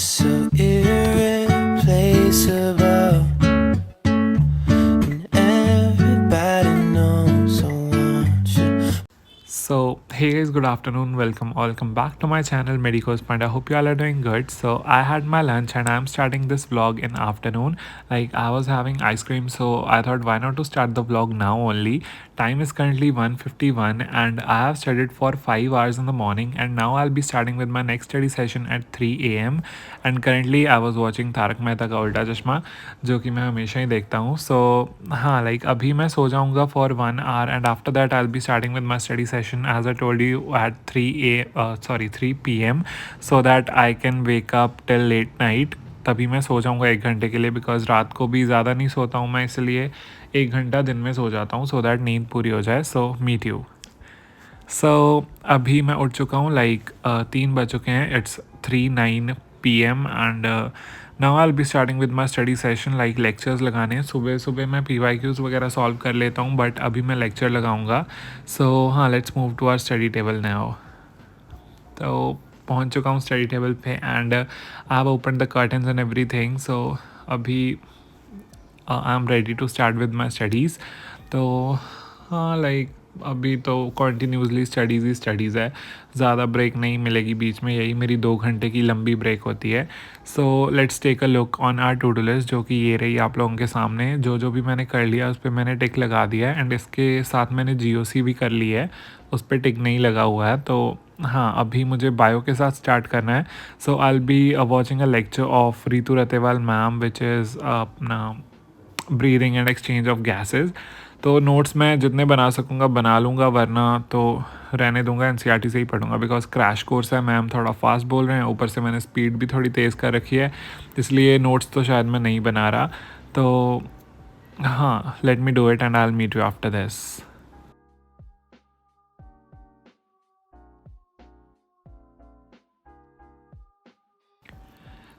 so irreplaceable, and everybody knows I want you. So hey guys, good afternoon, welcome back to my channel Medicos Panda. Hope you all are doing good. So I had my lunch and I'm starting this vlog in afternoon. Like I was having ice cream, so I thought why not to start the vlog now only. Time is currently 1:51 and I have studied for 5 hours in the morning, and now I'll be starting with my next study session at 3 a.m. and currently I was watching Tarak Mehta का उल्टा चश्मा, जो कि मैं हमेशा ही देखता हूँ. सो हाँ, लाइक अभी मैं सो जाऊँगा for 1 hour and after that I will be starting with my study session as I told you at 3 p.m. So that I can wake up till late night. तभी मैं सो जाऊँगा 1 घंटे के लिए, बिकॉज रात को भी ज़्यादा नहीं सोता हूँ मैं, इसलिए 1 घंटा दिन में सो जाता हूँ सो दैट नींद पूरी हो जाए. सो मीट यू. सो अभी मैं उठ चुका हूँ, लाइक 3 बज चुके हैं. It's 3:09 p.m. And now I will be starting with my study session. Like lectures लगाने हैं. सुबह सुबह मैं PYQs वगैरह सॉल्व कर लेता हूँ, बट अभी मैं लेक्चर लगाऊंगा. सो हाँ, let's move to our study table now. तो पहुँच चुका हूँ स्टडी टेबल पे and I have open the curtains and everything. So अभी I am ready to start with my studies. तो हाँ, लाइक अभी तो कॉन्टीन्यूसली स्टडीज़ ही स्टडीज़ है. ज़्यादा ब्रेक नहीं मिलेगी बीच में, यही मेरी 2 घंटे की लंबी ब्रेक होती है. So let's take a look on our to do list, जो कि ये रही आप लोगों के सामने. जो जो भी मैंने कर लिया उस पर मैंने टिक लगा दिया है, एंड इसके साथ मैंने GOC भी कर ली है, उस पर टिक नहीं लगा हुआ है. तो हाँ, अभी मुझे बायो के साथ स्टार्ट करना है. So I will be watching a lecture of Ritu Ratewal ma'am, which is अपना breathing and exchange of gases. तो नोट्स मैं जितने बना सकूँगा बना लूँगा, वरना तो रहने दूंगा, NCERT से ही पढ़ूंगा, बिकॉज क्रैश कोर्स है. मैम थोड़ा फास्ट बोल रहे हैं, ऊपर से मैंने स्पीड भी थोड़ी तेज़ कर रखी है, इसलिए नोट्स तो शायद मैं नहीं बना रहा. तो हाँ, let me do it and I will meet you after this.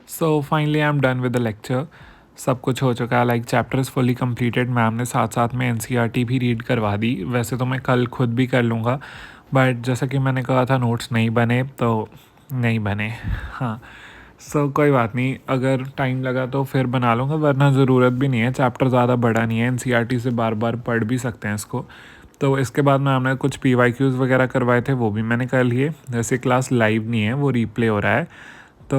So finally I am done with the lecture. सब कुछ हो चुका है, like chapter is fully completed. Ma'am ने साथ साथ में NCERT भी रीड करवा दी. वैसे तो मैं कल खुद भी कर लूँगा, बट जैसा कि मैंने कहा था नोट्स नहीं बने तो नहीं बने. हाँ, सो कोई बात नहीं, अगर टाइम लगा तो फिर बना लूँगा, वरना ज़रूरत भी नहीं है. चैप्टर ज़्यादा बड़ा नहीं है, NCERT से बार बार पढ़ भी सकते हैं इसको. तो इसके बाद मैम ने कुछ PYQs वगैरह करवाए थे, वो भी मैंने कर लिए. जैसे क्लास लाइव नहीं है, वो रीप्ले हो रहा है. तो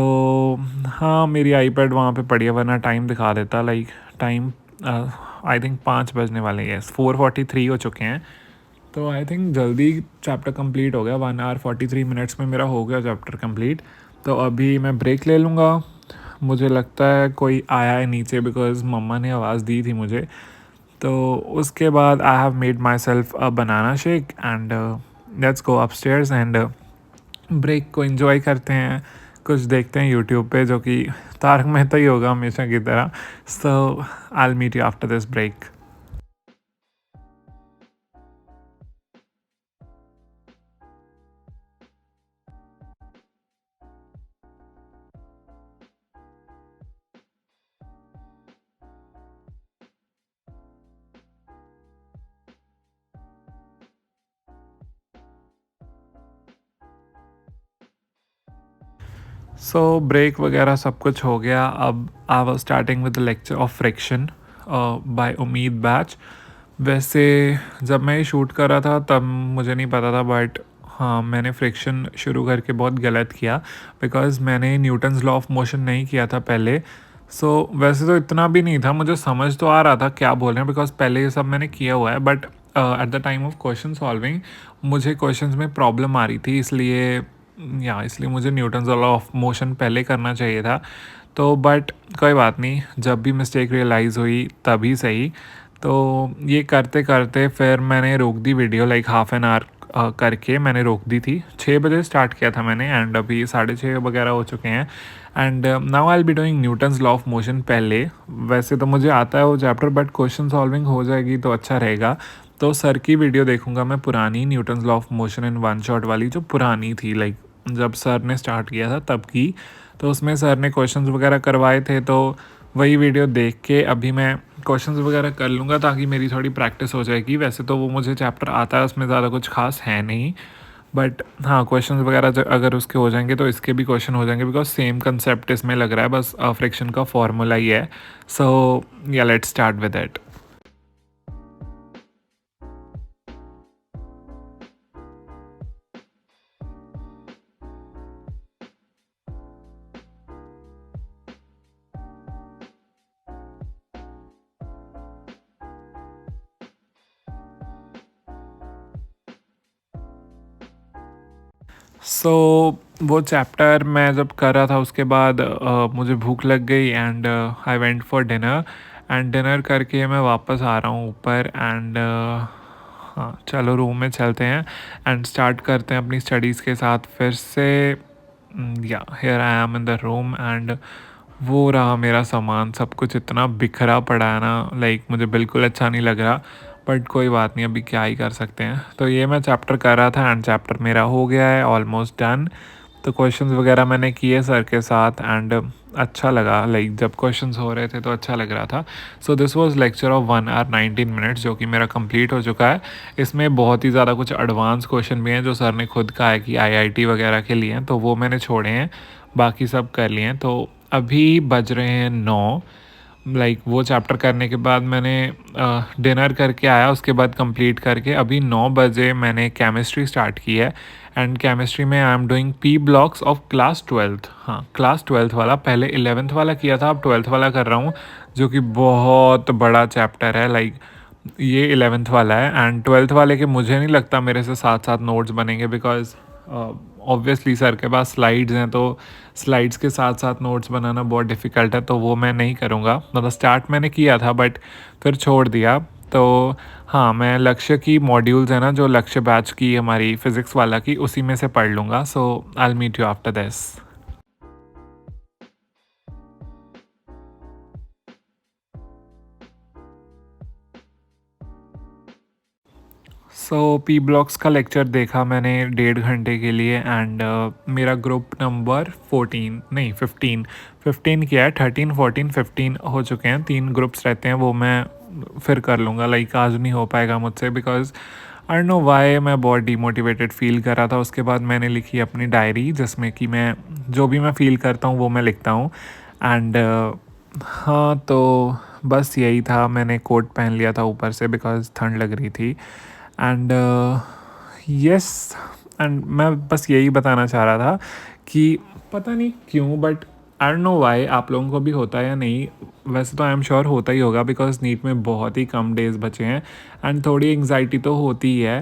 हाँ, मेरी iPad वहाँ पे पड़ी है, वरना टाइम दिखा देता. लाइक टाइम आई थिंक 5 बजने वाले हैं. 4:43 हो चुके हैं. तो आई थिंक जल्दी चैप्टर कंप्लीट हो गया. 1 hour 43 minutes में मेरा हो गया चैप्टर कंप्लीट. तो अभी मैं ब्रेक ले लूँगा. मुझे लगता है कोई आया है नीचे, बिकॉज मम्मा ने आवाज़ दी थी मुझे. तो उसके बाद I have made myself a banana shake and let's go upstairs and break को एंजॉय करते हैं. कुछ देखते हैं यूट्यूब पे, जो कि तारक मेहता ही होगा हमेशा की तरह. So I will meet you after this break. So break वगैरह सब कुछ हो गया. अब I was starting with the lecture of friction by Umeed batch. वैसे जब मैं ये शूट कर रहा था तब मुझे नहीं पता था, बट हाँ, मैंने फ्रिक्शन शुरू करके बहुत गलत किया, बिकॉज मैंने न्यूटन्स लॉ ऑफ मोशन नहीं किया था पहले. सो वैसे तो इतना भी नहीं था, मुझे समझ तो आ रहा था क्या बोल रहे हैं, बिकॉज पहले ये सब मैंने किया हुआ है. But at the time of question solving मुझे क्वेश्चंस में प्रॉब्लम आ रही थी, इसलिए मुझे न्यूटन्स लॉ ऑफ मोशन पहले करना चाहिए था. तो बट कोई बात नहीं, जब भी मिस्टेक रियलाइज़ हुई तभी सही. तो ये करते करते फिर मैंने रोक दी video, like half an hour करके मैंने रोक दी थी. 6 बजे स्टार्ट किया था मैंने, एंड अभी 6:30 वगैरह हो चुके हैं. And now I will be doing Newton's law of motion पहले. वैसे तो मुझे आता है वो चैप्टर, बट क्वेश्चन सॉल्विंग हो जाएगी तो अच्छा रहेगा. तो सर की वीडियो देखूंगा मैं, पुरानी Newton's law of motion in one shot वाली, जो पुरानी थी, लाइक जब सर ने स्टार्ट किया था तब की. तो उसमें सर ने क्वेश्चंस वगैरह करवाए थे, तो वही वीडियो देख के अभी मैं क्वेश्चंस वगैरह कर लूँगा, ताकि मेरी थोड़ी प्रैक्टिस हो जाएगी. वैसे तो वो मुझे चैप्टर आता है, उसमें ज़्यादा कुछ खास है नहीं. बट हाँ, क्वेश्चंस वगैरह अगर उसके हो जाएंगे तो इसके भी क्वेश्चन हो जाएंगे, बिकॉज सेम कंसेप्ट इसमें लग रहा है, बस फ्रिक्शन का फॉर्मूला ही है. सो या लेट्स स्टार्ट विद इट. सो वो चैप्टर मैं जब कर रहा था उसके बाद मुझे भूख लग गई and I went for dinner. And dinner करके मैं वापस आ रहा हूँ ऊपर एंड हाँ, चलो रूम में चलते हैं एंड स्टार्ट करते हैं अपनी स्टडीज़ के साथ फिर से. या here I am in the room and वो रहा मेरा सामान, सब कुछ इतना बिखरा पड़ा है ना, लाइक मुझे बिल्कुल अच्छा नहीं लग रहा. बट कोई बात नहीं, अभी क्या ही कर सकते हैं. तो ये मैं चैप्टर कर रहा था एंड चैप्टर मेरा हो गया है, ऑलमोस्ट डन. तो क्वेश्चंस वगैरह मैंने किए सर के साथ एंड अच्छा लगा, लाइक जब क्वेश्चंस हो रहे थे तो अच्छा लग रहा था. So this was lecture of 1 hour 19 minutes जो कि मेरा कंप्लीट हो चुका है. इसमें बहुत ही ज़्यादा कुछ एडवांस क्वेश्चन भी हैं जो सर ने खुद कहा है कि आईआईटी वगैरह के लिए हैं, तो वो मैंने छोड़े हैं, बाकी सब कर लिए हैं. तो अभी बज रहे हैं 9. लाइक वो चैप्टर करने के बाद मैंने डिनर करके आया, उसके बाद कंप्लीट करके अभी 9 बजे मैंने केमिस्ट्री स्टार्ट की है. एंड केमिस्ट्री में I am doing P blocks of class 12th. हाँ, क्लास 12th वाला, पहले 11th वाला किया था, अब 12th वाला कर रहा हूँ, जो कि बहुत बड़ा चैप्टर है. लाइक ये 11th वाला है एंड 12th वाले के मुझे नहीं लगता मेरे से साथ साथ नोट्स बनेंगे, बिकॉज ऑब्वियसली सर के पास स्लाइड्स हैं, तो स्लाइड्स के साथ साथ नोट्स बनाना बहुत डिफ़िकल्ट है, तो वो मैं नहीं करूँगा. मतलब स्टार्ट मैंने किया था बट फिर छोड़ दिया. तो हाँ, मैं लक्ष्य की मॉड्यूल्स है ना, जो लक्ष्य बैच की हमारी फ़िज़िक्स वाला की, उसी में से पढ़ लूँगा. So I will meet you after this. So P blocks का लेक्चर देखा मैंने 1.5 घंटे के लिए एंड मेरा ग्रुप नंबर 14 नहीं 15 किया है. 13 14 15 हो चुके हैं, 3 ग्रुप्स रहते हैं, वो मैं फिर कर लूँगा. लाइक आज नहीं हो पाएगा मुझसे, because I don't know why मैं बहुत डीमोटिवेटेड फील कर रहा था. उसके बाद मैंने लिखी अपनी डायरी, जिसमें कि मैं जो भी मैं फ़ील करता हूँ वो मैं लिखता हूँ. एंड हाँ, तो बस यही था. मैंने कोट पहन लिया था ऊपर से बिकॉज ठंड लग रही थी. एंड यस, एंड मैं बस यही बताना चाह रहा था कि पता नहीं क्यों, but I don't know why, आप लोगों को भी होता है या नहीं. वैसे तो आई एम श्योर होता ही होगा, बिकॉज नीट में बहुत ही कम डेज बचे हैं एंड थोड़ी एंग्जाइटी तो होती ही है.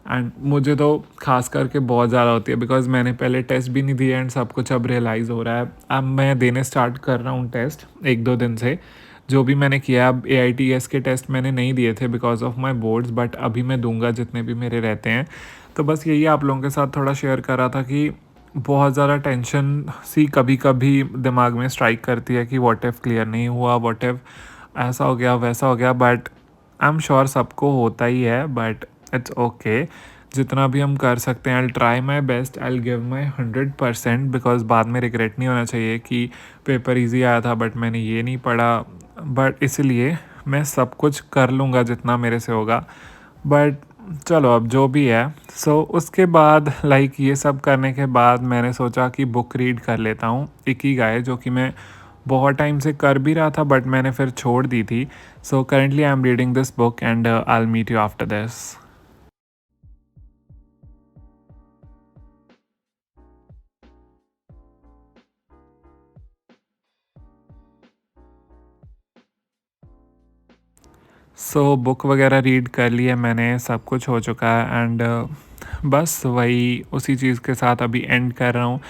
एंड मुझे तो खास करके बहुत ज़्यादा होती है, बिकॉज मैंने पहले टेस्ट भी नहीं दिए एंड सब कुछ अब रियलाइज़ हो रहा है. अब मैं देने स्टार्ट कर रहा हूँ टेस्ट 1-2 दिन से. जो भी मैंने किया, अब AITS के टेस्ट मैंने नहीं दिए थे because of my boards, but अभी मैं दूंगा जितने भी मेरे रहते हैं. तो बस यही आप लोगों के साथ थोड़ा शेयर कर रहा था कि बहुत ज़्यादा टेंशन सी कभी कभी दिमाग में स्ट्राइक करती है कि व्हाट इफ़ क्लियर नहीं हुआ, व्हाट इफ़ ऐसा हो गया वैसा हो गया. बट आई एम श्योर सबको होता ही है, बट इट्स ओके. जितना भी हम कर सकते हैं, I try my best, I give my 100%, because बाद में रिग्रेट नहीं होना चाहिए कि पेपर ईजी आया था बट मैंने ये नहीं पढ़ा. बट इसलिए मैं सब कुछ कर लूँगा जितना मेरे से होगा. बट चलो, अब जो भी है. सो उसके बाद लाइक ये सब करने के बाद मैंने सोचा कि बुक रीड कर लेता हूँ, इकिगाई, जो कि मैं बहुत टाइम से कर भी रहा था बट मैंने फिर छोड़ दी थी. So currently I am reading this book and I will meet you after this. So book वगैरह रीड कर लिया मैंने, सब कुछ हो चुका है एंड बस वही उसी चीज़ के साथ अभी एंड कर रहा हूँ.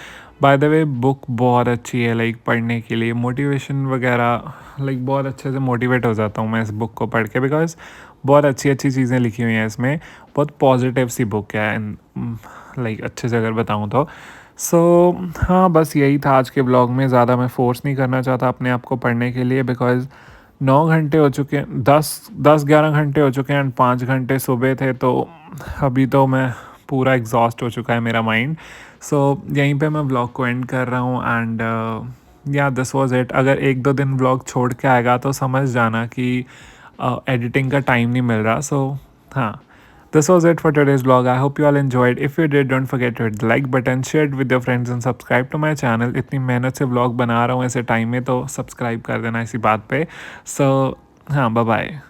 बाय द वे, बुक बहुत अच्छी है, लाइक पढ़ने के लिए मोटिवेशन वगैरह, लाइक बहुत अच्छे से मोटिवेट हो जाता हूँ मैं इस बुक को पढ़ के, बिकॉज बहुत अच्छी अच्छी चीज़ें लिखी हुई हैं इसमें. बहुत पॉजिटिव सी बुक है, लाइक अच्छे से अगर बताऊँ तो. सो हाँ, बस यही था आज के ब्लॉग में. ज़्यादा मैं फोर्स नहीं करना चाहता अपने आप को पढ़ने के लिए, बिकॉज 9 घंटे हो चुके हैं, 10-11 घंटे हो चुके हैं एंड 5 घंटे सुबह थे, तो अभी तो मैं पूरा एग्जॉस्ट हो चुका है मेरा माइंड. सो यहीं पे मैं व्लॉग को एंड कर रहा हूँ एंड या दिस वाज इट. अगर 1-2 दिन व्लॉग छोड़ के आएगा तो समझ जाना कि एडिटिंग का टाइम नहीं मिल रहा. सो हाँ, This was it for today's vlog. I hope you all enjoyed. If you did, don't forget to hit the like button, share it with your friends and subscribe to my channel. इतनी मेहनत से vlog बना रहा हूँ ऐसे time में, तो subscribe कर देना इसी बात पे. So हाँ, बाय बाय.